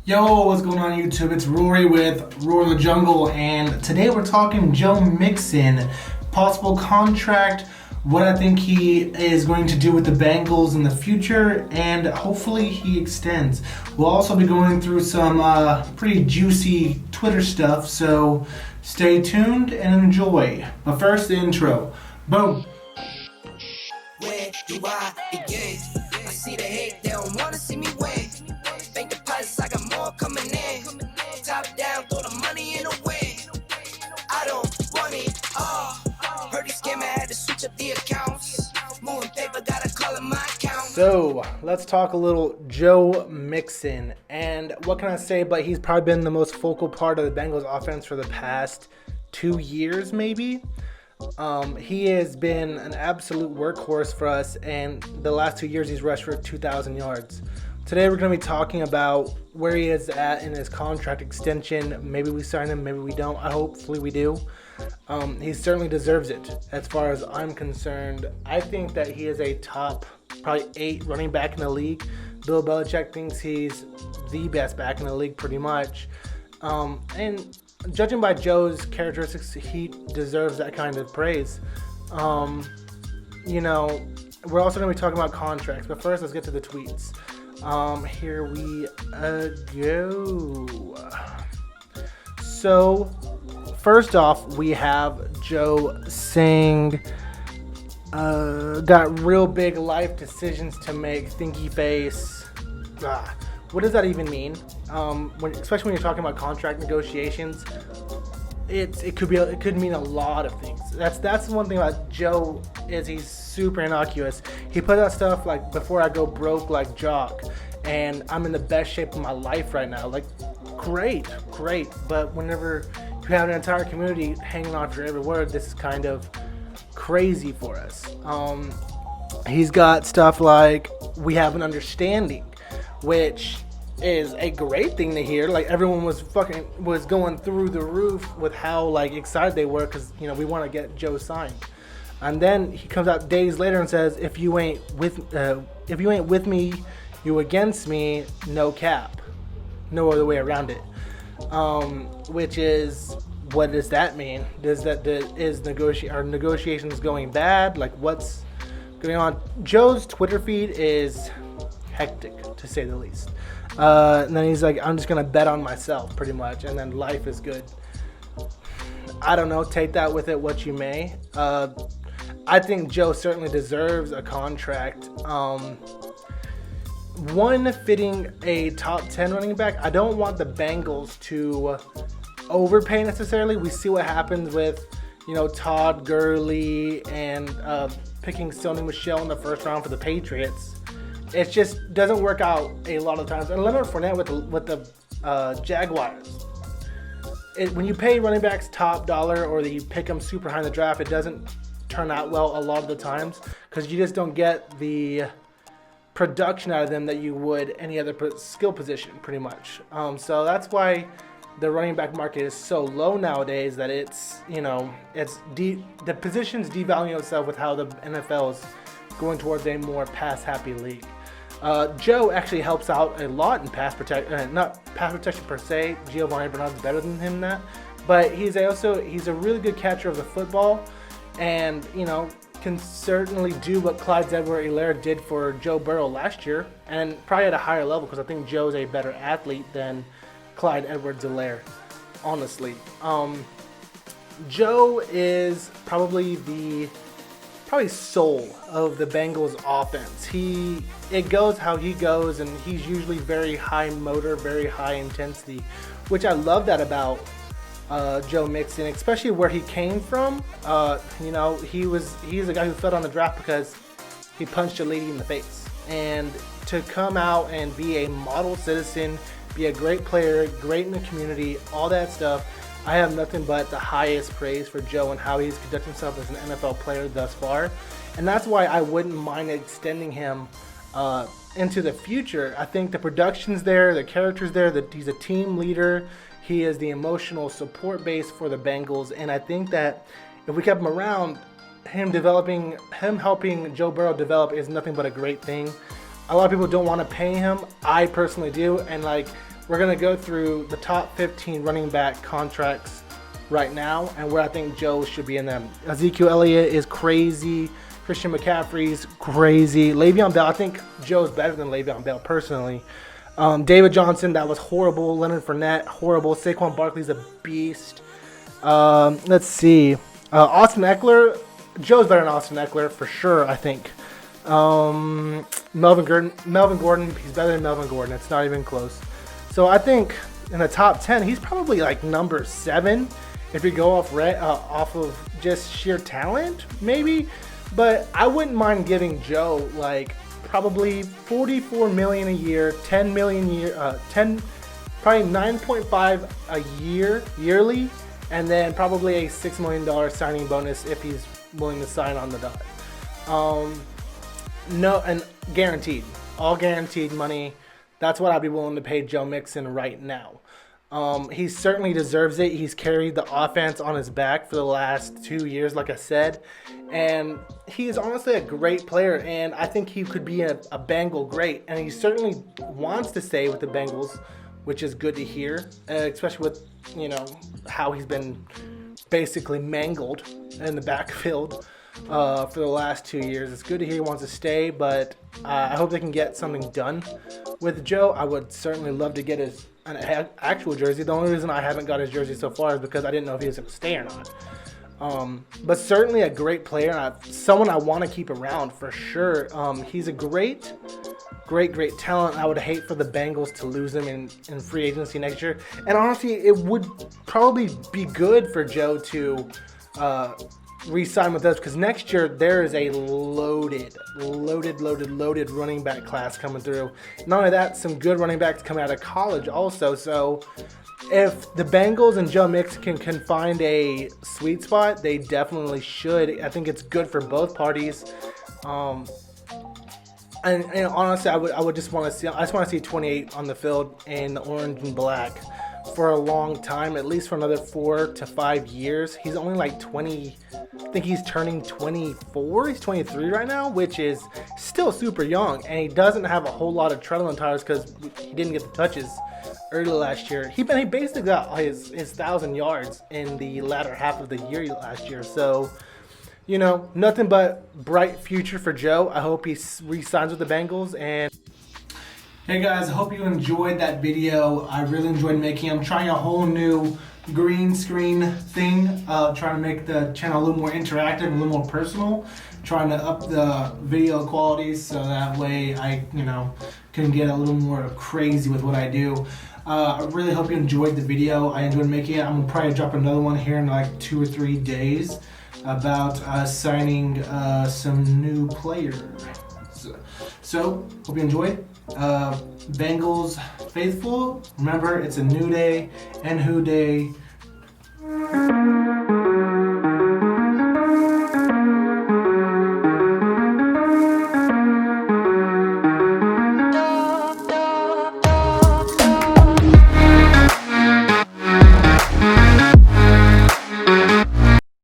Yo, what's going on YouTube? It's Rory with Roar the Jungle, and today we're talking Joe Mixon, possible contract, what I think he is going to do with the Bengals in the future, and hopefully he extends. We'll also be going through some pretty juicy Twitter stuff, so stay tuned and enjoy. But first, the intro. Boom. Where do I begin? I see the hate, they don't wanna see me win. Bank deposits, I got more coming in. Top down, throw the money in the wind. I don't want it all. Heard he scammer, had to switch up the accounts. Moving paper, gotta call it my account. So, let's talk a little Joe Mixon. And what can I say, but he's probably been the most focal part of the Bengals offense for the past 2 years, maybe. He has been an absolute workhorse for us, and the last 2 years he's rushed for 2,000 yards. Today we're going to be talking about where he is at in his contract extension. Maybe we sign him, maybe we don't. Hopefully we do. He certainly deserves it as far as I'm concerned. I think that he is a top probably 8 running back in the league. Bill Belichick thinks he's the best back in the league pretty much. And judging by Joe's characteristics, he deserves that kind of praise. We're also going to be talking about contracts, but first let's get to the tweets. Here we go. So, first off, we have Joe saying, got real big life decisions to make, thinky face. What does that even mean? Especially when you're talking about contract negotiations, it could mean a lot of things. That's the one thing about Joe is he's super innocuous. He put out stuff like before I go broke like Jock, and I'm in the best shape of my life right now. Like, great. But whenever you have an entire community hanging on for every word, this is kind of crazy for us. He's got stuff like we have an understanding, which is a great thing to hear. Like, everyone was going through the roof with how excited they were because we want to get Joe signed. And then he comes out days later and says, if you ain't with me, you against me, no cap. No other way around it. Which is, what does that mean? Are negotiations going bad? Like, what's going on? Joe's Twitter feed is hectic, to say the least. And then he's like, I'm just going to bet on myself, pretty much, and then life is good. I don't know, take that with it what you may. I think Joe certainly deserves a contract. One fitting a top 10 running back. I don't want the Bengals to overpay necessarily. We see what happens with, Todd Gurley and picking Sony Michel in the first round for the Patriots. It just doesn't work out a lot of times. And Leonard Fournette with the Jaguars. When you pay running backs top dollar or that you pick them super high in the draft, it doesn't turn out well a lot of the times because you just don't get the production out of them that you would any other skill position, pretty much. So that's why the running back market is so low nowadays, that it's the position's devaluing itself with how the NFL is going towards a more pass-happy league. Joe actually helps out a lot in pass protection, not pass protection per se. Giovanni Bernard's better than him in that, but he's a really good catcher of the football, and can certainly do what Clyde Edwards-Helaire did for Joe Burrow last year, and probably at a higher level because I think Joe's a better athlete than Clyde Edwards-Helaire, honestly. Joe is probably the soul of the Bengals offense. It goes how he goes, and he's usually very high motor, very high intensity, which I love that about Joe Mixon, especially where he came from. He's a guy who fell on the draft because he punched a lady in the face, and to come out and be a model citizen, be a great player, great in the community, all that stuff. I have nothing but the highest praise for Joe and how he's conducted himself as an NFL player thus far. And that's why I wouldn't mind extending him into the future. I think the production's there, the character's there, that he's a team leader. He is the emotional support base for the Bengals. And I think that if we kept him around, him helping Joe Burrow develop is nothing but a great thing. A lot of people don't want to pay him. I personally do. And we're going to go through the top 15 running back contracts right now and where I think Joe should be in them. Ezekiel Elliott is crazy. Christian McCaffrey's crazy. Le'Veon Bell, I think Joe's better than Le'Veon Bell personally. David Johnson, that was horrible. Leonard Fournette, horrible. Saquon Barkley's a beast. Let's see. Austin Eckler, Joe's better than Austin Eckler for sure, I think. Melvin Gordon, he's better than Melvin Gordon. It's not even close. So I think in the top 10, he's probably like number 7 if you go off of just sheer talent, maybe. But I wouldn't mind giving Joe like probably $44 million a year, $10 million a year, probably 9.5 a year yearly, and then probably a $6 million signing bonus if he's willing to sign on the dot. No, and guaranteed, all guaranteed money. That's what I'd be willing to pay Joe Mixon right now. He certainly deserves it. He's carried the offense on his back for the last 2 years, like I said. And he is honestly a great player, and I think he could be a Bengal great. And he certainly wants to stay with the Bengals, which is good to hear, especially with, how he's been basically mangled in the backfield for the last 2 years. It's good to hear he wants to stay, but I hope they can get something done with Joe. I would certainly love to get an actual jersey. The only reason I haven't got his jersey so far is because I didn't know if he was going to stay or not. But certainly a great player, and someone I want to keep around for sure. He's a great talent. I would hate for the Bengals to lose him in free agency next year. And honestly, it would probably be good for Joe to re-sign with us, because next year there is a loaded running back class coming through. Not only that, some good running backs coming out of college also. So if the Bengals and Joe Mixon can find a sweet spot, they definitely should. I think it's good for both parties. And honestly, I just want to see 28 on the field in the orange and black for a long time, at least for another 4 to 5 years. He's only like 20. I think he's turning 24. He's 23 right now, which is still super young, and he doesn't have a whole lot of tread on tires because he didn't get the touches early last year. He basically got his 1,000 yards in the latter half of the year last year. So, nothing but bright future for Joe. I hope he re-signs with the Bengals. And hey guys, I hope you enjoyed that video. I really enjoyed making it. I'm trying a whole new green screen thing, trying to make the channel a little more interactive, a little more personal, trying to up the video quality so that way I, can get a little more crazy with what I do. I really hope you enjoyed the video. I enjoyed making it. I'm gonna probably drop another one here in like 2 or 3 days about signing some new players. So hope you enjoyed. Bengals faithful, remember it's a new day and who day.